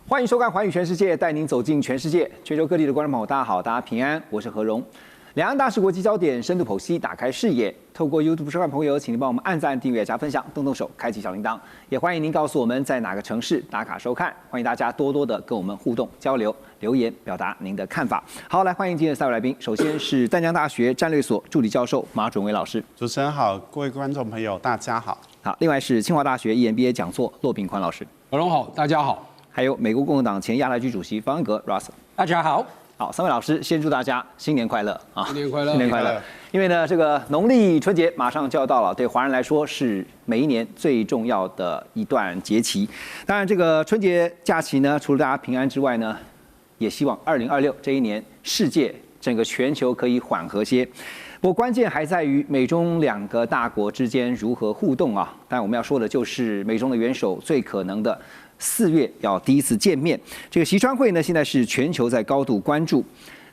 欢迎收看《寰宇全世界》，带您走进全世界。全球各地的观众朋友，大家好，大家平安，我是何荣。两岸大事国际焦点，深度剖析，打开视野。透过 YouTube 收看朋友，请您帮我们按赞、订阅、加分享，动动手，开启小铃铛。也欢迎您告诉我们在哪个城市打卡收看。欢迎大家多多的跟我们互动交流，留言表达您的看法。好，来欢迎今天的三位来宾。首先是淡江大学战略所助理教授马准威老师。主持人好，各位观众朋友，大家好。好，另外是清华大学 EMBA 讲座骆秉宽老师。何荣好，大家好。还有美国共和党前亚太区主席方恩格 Russell。大家好。好，三位老师先祝大家新年快乐啊！新年快乐，新年快乐！因为呢，这个农历春节马上就要到了，对华人来说是每一年最重要的一段节期。当然，这个春节假期呢，除了大家平安之外呢，也希望2026这一年世界整个全球可以缓和些。不过关键还在于美中两个大国之间如何互动啊！当然，我们要说的就是美中的元首最可能的4月要第一次见面。这个习川会呢，现在是全球在高度关注。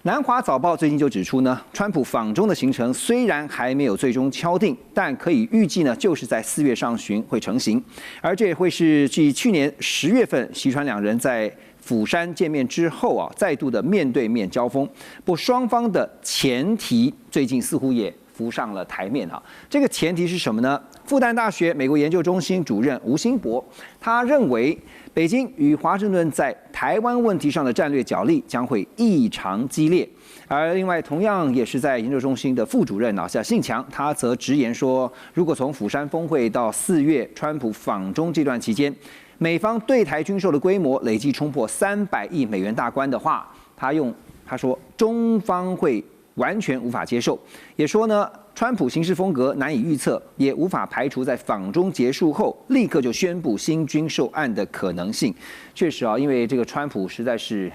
南华早报最近就指出呢，川普访中的行程虽然还没有最终敲定，但可以预计呢，就是在4月上旬会成型。而这也会是继去年10月份习川两人在釜山见面之后啊，再度的面对面交锋。不过双方的前提最近似乎也浮上了台面啊。这个前提是什么呢？复旦大学美国研究中心主任吴兴博，他认为北京与华盛顿在台湾问题上的战略角力将会异常激烈。而另外，同样也是在研究中心的副主任叫信强，他则直言说，如果从釜山峰会到4月川普访中这段期间，美方对台军售的规模累计冲破300亿美元大关的话，他说中方会完全无法接受，也说呢，川普行事风格难以预测，也无法排除在访中结束后立刻就宣布新军售案的可能性。确实啊，因为这个川普实在是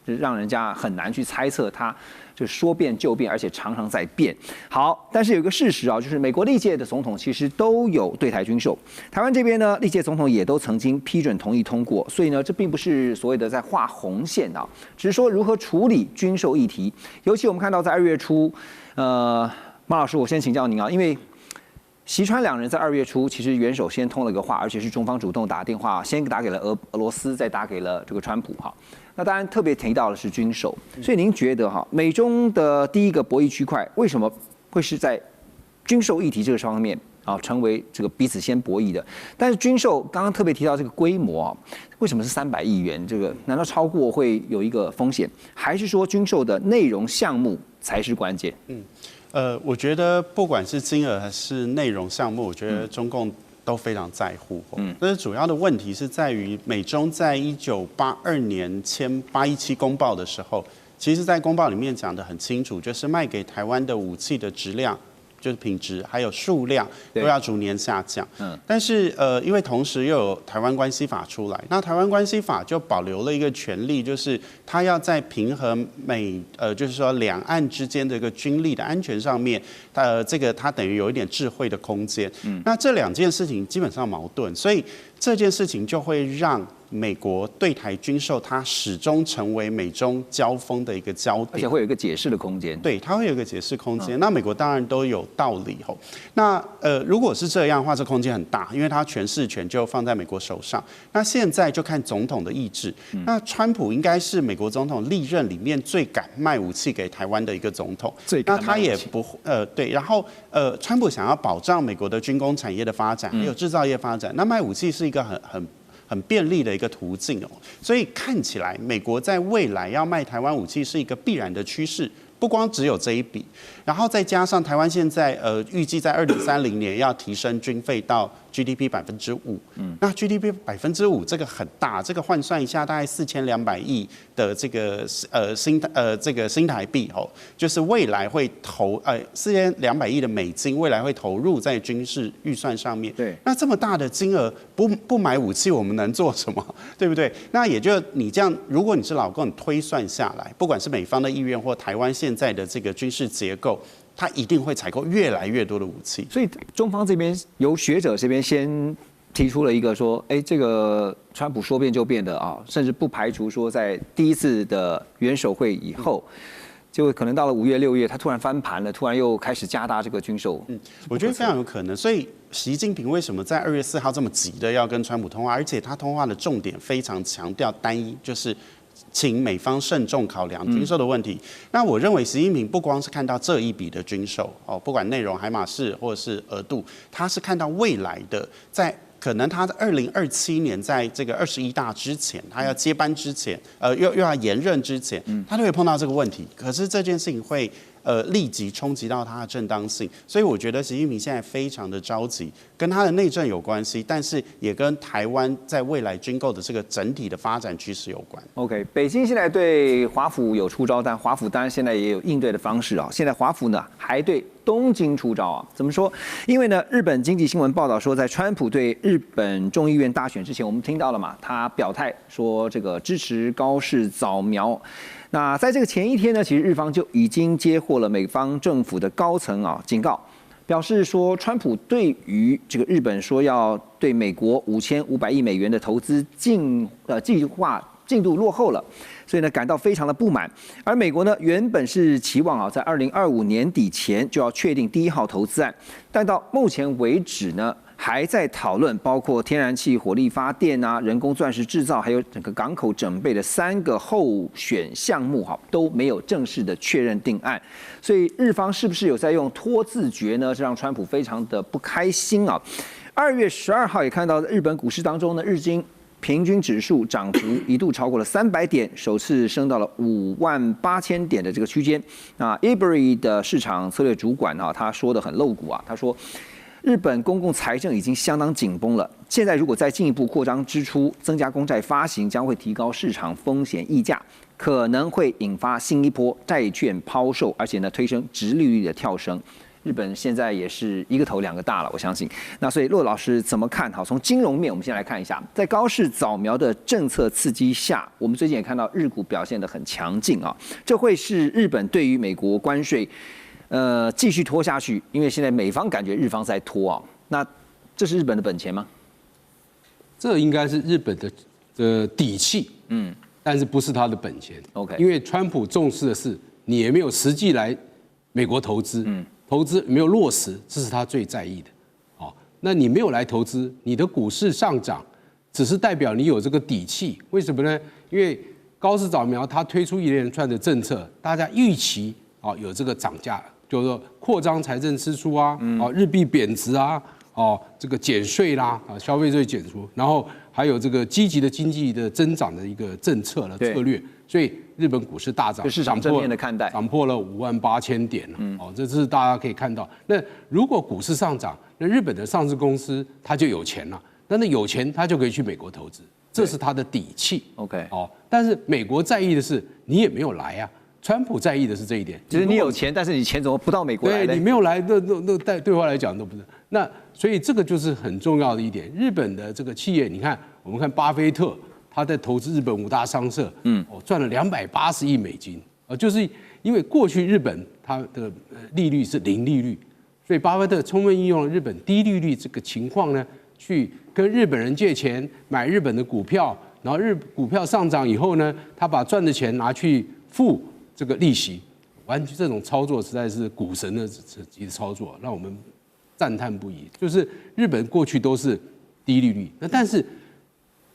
让人家很难去猜测他就是说变就变，而且常常在变。好，但是有一个事实啊，就是美国历届的总统其实都有对台军售，台湾这边呢，历届总统也都曾经批准同意通过，所以呢，这并不是所谓的在画红线啊，只是说如何处理军售议题。尤其我们看到在2月初，马老师，我先请教您啊，因为习川两人在2月初其实元首先通了个话，而且是中方主动打电话，先打给了俄罗斯，再打给了这个川普哈。那当然特别提到的是军售，所以您觉得哈，美中的第一个博弈区块为什么会是在军售议题这个方面啊，成为这个彼此先博弈的？但是军售刚刚特别提到这个规模啊，为什么是300亿元？这个难道超过会有一个风险，还是说军售的内容项目才是关键？我觉得不管是金额还是内容项目，我觉得中共都非常在乎。但是主要的问题是在于美中在1982年签817公报的时候，其实在公报里面讲得很清楚，就是卖给台湾的武器的质量，就是品质还有数量都要逐年下降。但是因为同时又有台湾关系法出来，那台湾关系法就保留了一个权利，就是它要在平衡就是说两岸之间的一个军力的安全上面，这个它等于有一点智慧的空间。那这两件事情基本上矛盾，所以这件事情就会让美国对台军售，它始终成为美中交锋的一个焦点，而且会有一个解释的空间。对，它会有一个解释空间。那美国当然都有道理吼。那如果是这样的话，这空间很大，因为它诠释权就放在美国手上。那现在就看总统的意志。那川普应该是美国总统历任里面最敢卖武器给台湾的一个总统。那他也不对，然后川普想要保障美国的军工产业的发展，还有制造业发展，那卖武器是一个很便利的一个途径哦，所以看起来美国在未来要卖台湾武器是一个必然的趋势，不光只有这一笔，然后再加上台湾现在预计在2030年要提升军费到GDP 5%，那 GDP 5%这个很大，这个换算一下大概4200亿的这个新台币哦，就是未来会投4200亿的美金，未来会投入在军事预算上面。对，那这么大的金额不买武器，我们能做什么？对不对？那也就你这样，如果你是老共，你推算下来，不管是美方的意愿或台湾现在的这个军事结构，它一定会采购越来越多的武器。所以中方这边由学者这边先提出了一个说，这个川普说变就变的啊，甚至不排除说在第一次的元首会以后，结果可能到了5月、6月，他突然翻盘了，突然又开始加大这个军售。我觉得非常有可能。所以习近平为什么在2月4号这么急的要跟川普通话，而且他通话的重点非常强调单一，就是请美方慎重考量军售的问题。那我认为习近平不光是看到这一笔的军售不管内容、海马式或者是额度，他是看到未来的在。可能他在2027年，在这个21大之前，他要接班之前，又要延任之前，他都会碰到这个问题。可是这件事情会立即冲击到他的正当性，所以我觉得习近平现在非常的着急，跟他的内政有关系，但是也跟台湾在未来军购的这个整体的发展趋势有关。OK， 北京现在对华府有出招，但华府当然现在也有应对的方式啊。现在华府呢还对东京出招啊？怎么说？因为呢，日本经济新闻报道说，在川普对日本众议院大选之前，我们听到了嘛，他表态说这个支持高市早苗。那在这个前一天呢，其实日方就已经接获了美方政府的高层警告，表示说，川普对于这个日本说要对美国5500亿美元的投资计划进度落后了，所以呢感到非常的不满。而美国呢原本是期望在2025年底前就要确定第1号投资案，但到目前为止呢还在讨论包括天然气、火力发电人工钻石制造，还有整个港口整备的3个候选项目都没有正式的确认定案。所以日方是不是有在用拖字诀呢？这让川普非常的不开心啊。2月12号也看到日本股市当中呢，日经平均指数涨幅一度超过了300点，首次升到了58000点的这个区间。Ebury 的市场策略主管他说的很露骨他说日本公共财政已经相当紧绷了，现在如果再进一步扩张支出、增加公债发行，将会提高市场风险溢价，可能会引发新一波债券抛售，而且呢推升殖利率的跳升。日本现在也是一个头2个大了，我相信。那所以骆老师怎么看？好，从金融面，我们先来看一下，在高市早苗的政策刺激下，我们最近也看到日股表现得很强劲这会是日本对于美国关税继续拖下去，因为现在美方感觉日方在拖那这是日本的本钱吗？这应该是日本的底气，但是不是他的本钱。OK， 因为川普重视的是你也没有实际来美国投资，投资没有落实，这是他最在意的。那你没有来投资，你的股市上涨，只是代表你有这个底气。为什么呢？因为高市早苗他推出一连串的政策，大家预期有这个涨价，就是说扩张财政支出日币贬值这个减税啦消费税减除，然后还有这个积极的经济的增长的一个政策的策略，所以日本股市大涨，市场正面的看待，涨破了58000点了。这是大家可以看到。那如果股市上涨，那日本的上市公司它就有钱了，那有钱它就可以去美国投资，这是它的底气。OK， 但是美国在意的是你也没有来川普在意的是这一点，就是你有钱，但是你钱怎么不到美国来呢？对，你没有来，那对我来讲都不是。那所以这个就是很重要的一点。日本的这个企业，你看，我们看巴菲特，他在投资日本5大商社，赚了280亿美金，就是因为过去日本它的利率是零利率，所以巴菲特充分应用了日本低利率这个情况呢，去跟日本人借钱买日本的股票，然后股票上涨以后呢，他把赚的钱拿去付这个利息，完全这种操作实在是股神的级的操作，让我们赞叹不已。就是日本过去都是低利率，但是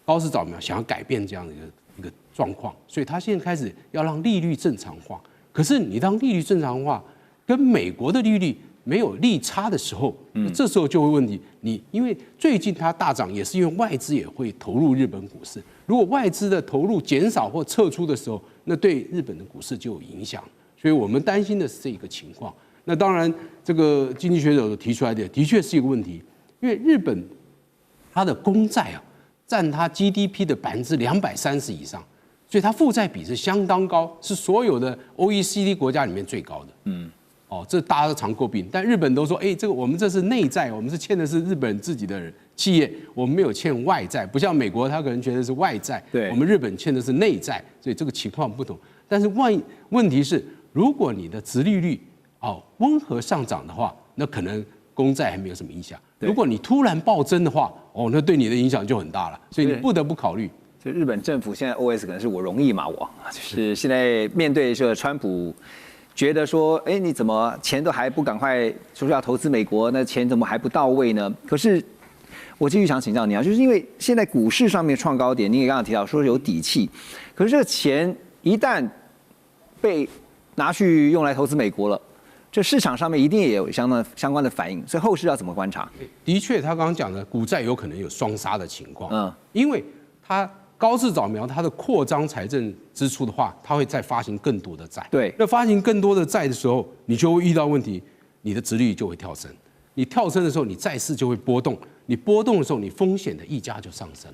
高市早苗想要改变这样的一个状况，所以他现在开始要让利率正常化。可是你当利率正常化跟美国的利率没有利差的时候，这时候就会问题。因为最近它大涨，也是因为外资也会投入日本股市。如果外资的投入减少或撤出的时候，那对日本的股市就有影响。所以我们担心的是这一个情况。那当然，这个经济学者提出来的的确是一个问题，因为日本它的公债占它 GDP 的230%以上，所以它负债比是相当高，是所有的 OECD 国家里面最高的。这大家都常诟病，但日本都说，这个我们这是内债，我们是欠的是日本自己的企业，我们没有欠外债，不像美国，他可能觉得是外债，对，我们日本欠的是内债，所以这个情况不同。但是问题是，如果你的殖利率温和上涨的话，那可能公债还没有什么影响。如果你突然暴增的话，那对你的影响就很大了，所以你不得不考虑。就日本政府现在 OS 可能是我容易嘛，就是现在面对这个川普，觉得说，哎，你怎么钱都还不赶快说要投资美国，那钱怎么还不到位呢？可是我继续想请教你啊，就是因为现在股市上面创高点，你也刚刚提到说有底气，可是这个钱一旦被拿去用来投资美国了，这市场上面一定也有相关的反应，所以后市要怎么观察？的确，他刚刚讲的股债有可能有双杀的情况，因为它高市早苗它的扩张财政支出的话，它会再发行更多的债。对，那发行更多的债的时候，你就会遇到问题，你的殖利率就会跳升。你跳升的时候，你债市就会波动，你波动的时候，你风险的溢价就上升。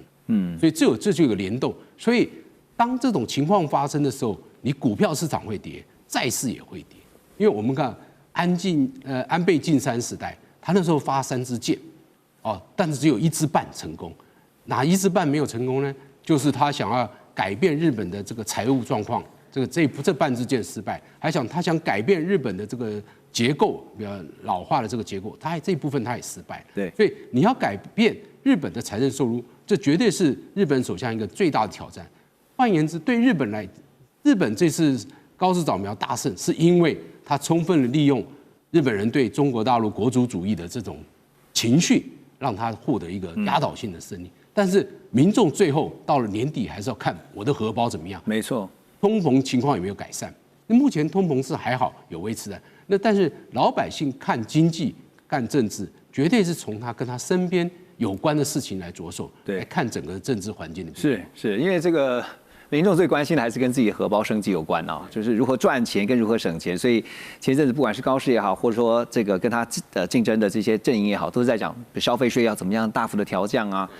所以这就有个联动。所以当这种情况发生的时候，你股票市场会跌，债市也会跌。因为我们看安倍晋三时代，他那时候发3支箭，但是只有1支半成功。哪1支半没有成功呢？就是他想要改变日本的这个财务状况，这半支箭失败，他想改变日本的这个结构，比较老化的这个结构，这一部分他也失败。对，所以你要改变日本的财政收入，这绝对是日本首相一个最大的挑战。换言之，对日本这次高市早苗大胜，是因为他充分的利用日本人对中国大陆国族主义的这种情绪，让他获得一个压倒性的胜利。但是民众最后到了年底，还是要看我的荷包怎么样。没错，通膨情况有没有改善？那目前通膨是还好，有维持的。那但是老百姓看经济、看政治，绝对是从他跟他身边有关的事情来着手，来看整个政治环境的。是因为这个民众最关心的还是跟自己的荷包生计有关啊，就是如何赚钱跟如何省钱。所以前一阵子不管是高市也好，或者说这个跟他竞争的这些阵营也好，都是在讲消费税要怎么样大幅的调降啊。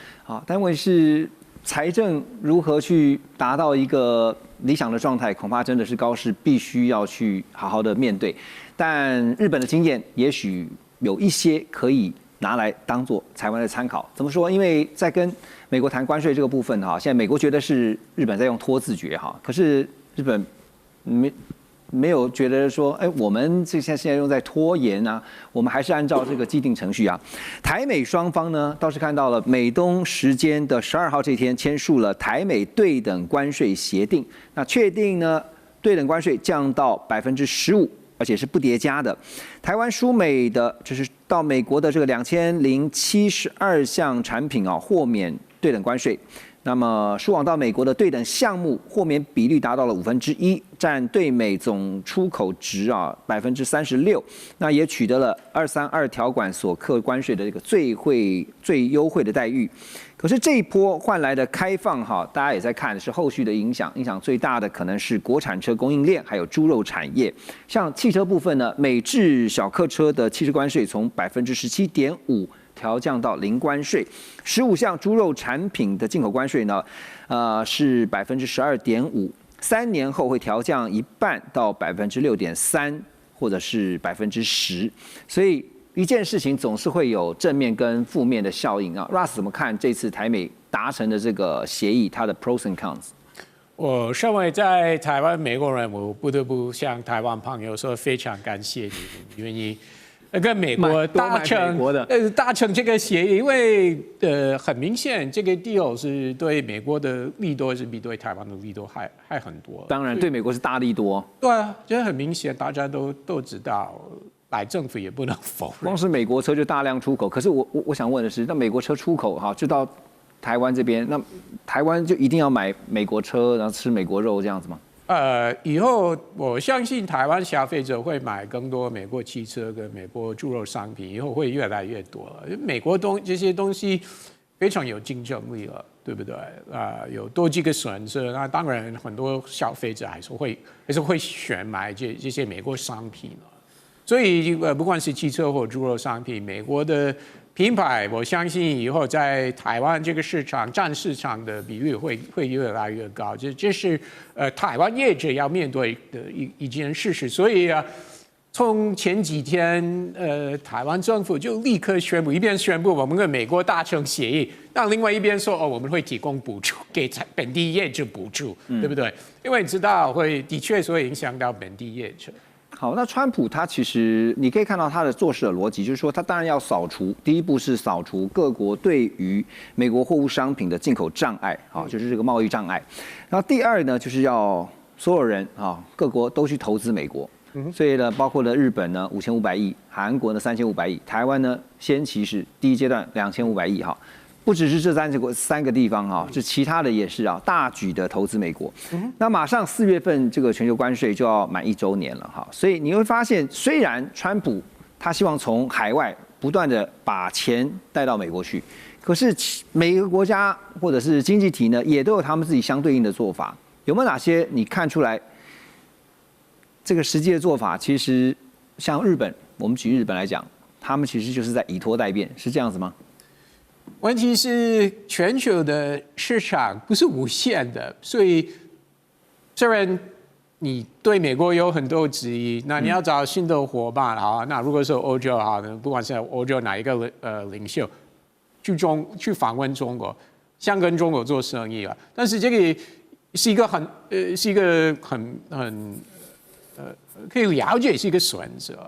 但问题是财政如何去达到一个理想的状态，恐怕真的是高市必须要去好好的面对。但日本的经验也许有一些可以拿来当做台湾的参考。怎么说？因为在跟美国谈关税这个部分哈，现在美国觉得是日本在用拖字诀哈，可是日本没有觉得说，哎，我们现在用在拖延啊，我们还是按照这个既定程序啊。台美双方呢，倒是看到了美东时间的12号这天签署了台美对等关税协定，那确定呢对等关税降到15%。而且是不叠加的。台湾输美的，就是到美国的这个2072项产品啊，豁免对等关税。那么输往到美国的对等项目豁免比率达到了1/5，占对美总出口值36%。那也取得了232条款所课关税的这个最优惠的待遇。可是这一波换来的开放大家也在看是后续的影响最大的可能是国产车供应链还有猪肉产业。像汽车部分呢，美制小客车的汽车关税从17.5%调降到0关税，15项猪肉产品的进口关税呢，是12.5%，3年后会调降一半到6.3%或者是10%，所以一件事情总是会有正面跟负面的效应啊。Russ 怎么看这次台美达成的这个协议，它的 pros and cons？ 我身为在台湾美国人，我不得不向台湾朋友说非常感谢你愿意跟美国达成这个协议，因为很明显这个 deal 是对美国的利多是比对台湾的利多还很多。当然对美国是大利多。对啊，这很明显，大家都知道。来政府也不能否认，光是美国车就大量出口。可是我想问的是，那美国车出口就到台湾这边，那台湾就一定要买美国车，然后吃美国肉这样子吗？以后我相信台湾消费者会买更多美国汽车跟美国猪肉商品，以后会越来越多了。美国这些东西非常有竞争力了，对不对？有多几个选择，那当然很多消费者还是会选买这些美国商品了。所以不管是汽车或猪肉商品，美国的品牌，我相信以后在台湾这个市场占市场的比率会越来越高。这是台湾业者要面对的一件事实。所以从前几天台湾政府就立刻宣布，一边宣布我们跟美国达成协议，那另外一边说我们会提供补助给本地业者补助，对不对？因为你知道的确会影响到本地业者。好，那川普他其实你可以看到他的做事的逻辑，就是说他当然要扫除，第一步是扫除各国对于美国货物商品的进口障碍，好，就是这个贸易障碍。然后第二呢，就是要所有人啊，各国都去投资美国。所以呢，包括了日本呢5500亿，韩国呢3500亿，台湾呢先期是第一阶段2500亿哈。不只是这三个地方哈，这其他的也是啊，大举的投资美国。那马上4月份这个全球关税就要满1周年了哈，所以你会发现，虽然川普他希望从海外不断的把钱带到美国去，可是每个国家或者是经济体呢，也都有他们自己相对应的做法。有没有哪些你看出来？这个实际的做法，其实像日本，我们举日本来讲，他们其实就是在以拖代变，是这样子吗？问题是全球的市场不是无限的，所以虽然你对美国有很多质疑，那你要找新的伙伴啊。那如果是欧洲啊，不管是欧洲哪一个领袖去访问中国，想跟中国做生意啊，但是这个是一个可以了解是一个选择，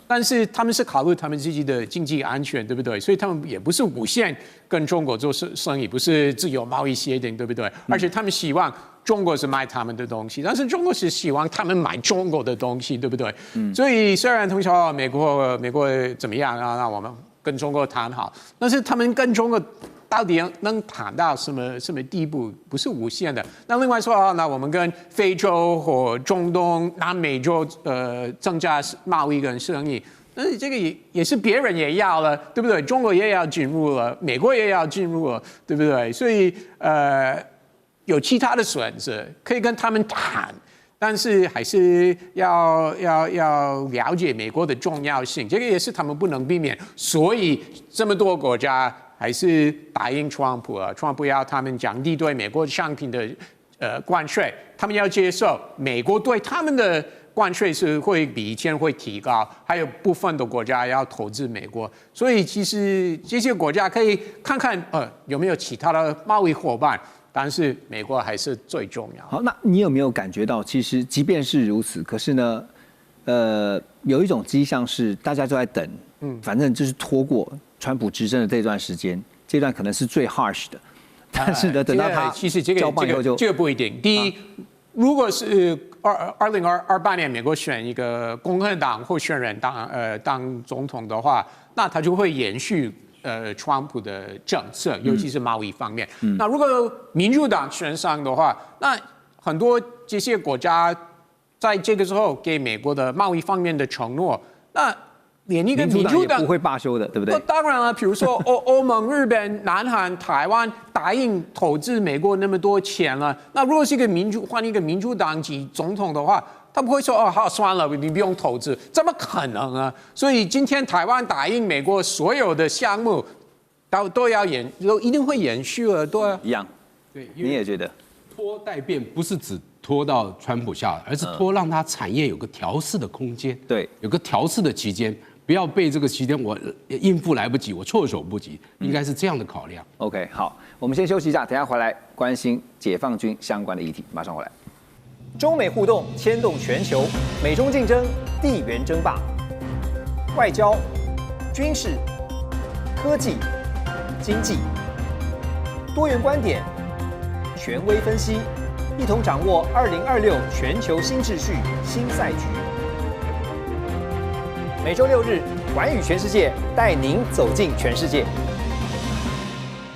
但是他们是考虑他们自己的经济安全，对不对？所以他们也不是无限跟中国做生意，不是自由贸易协定，对不对？而且他们希望中国是买他们的东西，但是中国是希望他们买中国的东西，对不对？所以虽然通常美国怎么样啊，那我们跟中国谈好，但是他们跟中国到底能谈到什么地步？不是无限的。那另外说，那我们跟非洲或中东、南美洲增加贸易跟生意，但是这个也是别人也要了，对不对？中国也要进入了，美国也要进入了，对不对？所以有其他的选择可以跟他们谈，但是还是要了解美国的重要性，这个也是他们不能避免。所以这么多国家还是答应川普啊，川普要他们降低对美国商品的关税，他们要接受美国对他们的关税是会比以前会提高，还有部分的国家要投资美国，所以其实这些国家可以看看有没有其他的贸易伙伴，但是美国还是最重要。好，那你有没有感觉到，其实即便是如此，可是呢，有一种迹象是大家都在等，反正就是拖过川普执政的这段时间，这段可能是最 harsh 的，但是呢，等到他其实这个不一定。第一，如果是2028年美国选一个共和党候选人当总统的话，那他就会延续川普的政策，尤其是贸易方面。那如果民主党选上的话，那很多这些国家在这个时候给美国的贸易方面的承诺，那连一个民主党也不会罢休的，对不对？当然了，比如说欧盟、日本、南韩、台湾答应投资美国那么多钱了，那如果是换一个民主党籍总统的话，他不会说好算了，你不用投资，怎么可能啊？所以今天台湾答应美国所有的项目都一定会延续了，对啊，一样。对，你也觉得拖代变不是只拖到川普下来，而是拖让它产业有个调试的空间，对，有个调试的期间。不要被这个期间我应付来不及，我措手不及，应该是这样的考量。OK， 好，我们先休息一下，等一下回来关心解放军相关的议题，马上回来。中美互动牵动全球，美中竞争，地缘争霸，外交、军事、科技、经济，多元观点，权威分析，一同掌握2026全球新秩序、新赛局。每周6日，寰宇全世界带您走进全世界。